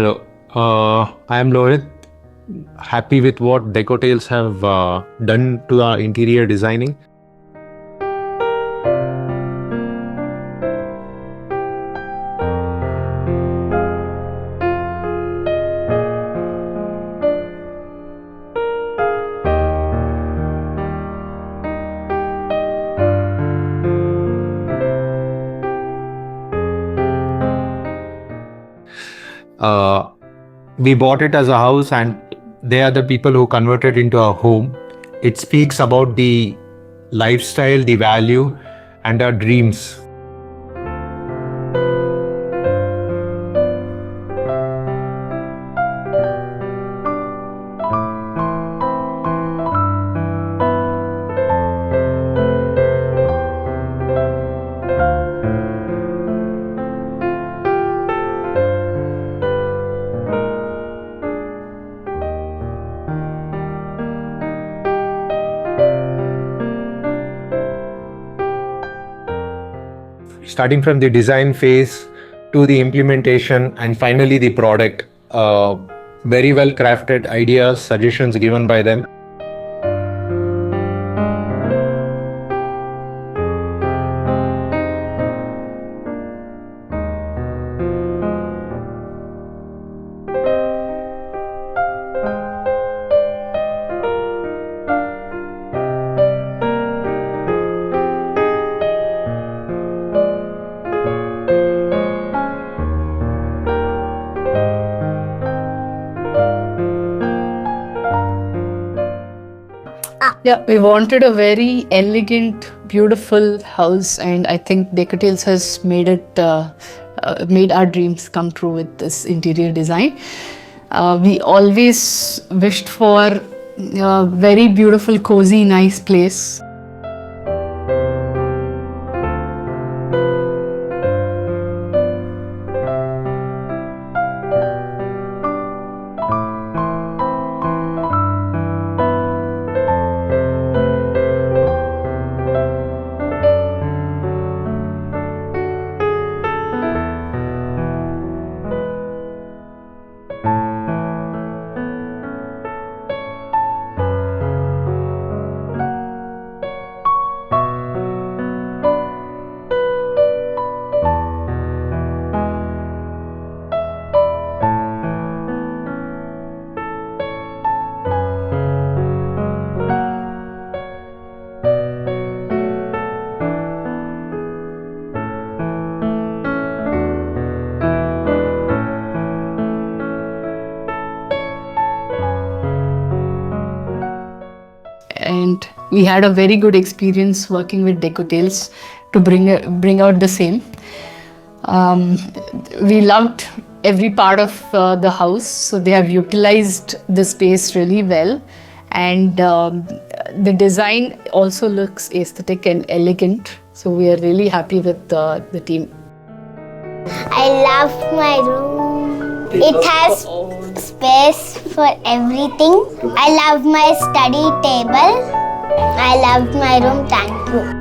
Hello, I am Lohith. Happy with what Decotales have done to our interior designing. We bought it as a house and they are the people who converted into a home. It speaks about the lifestyle, the value, and our dreams. Starting from the design phase to the implementation and finally the product. Very well crafted ideas, suggestions given by them. Yeah, we wanted a very elegant, beautiful house, and I think Decotales has made our dreams come true with this interior design. We always wished for a very beautiful, cozy, nice place. And we had a very good experience working with Decotales to bring out the same. We loved every part of the house, so they have utilized the space really well, and the design also looks aesthetic and elegant, so we are really happy with the team. I love my room. It has space for everything. I love my study table. I love my room. Thank you.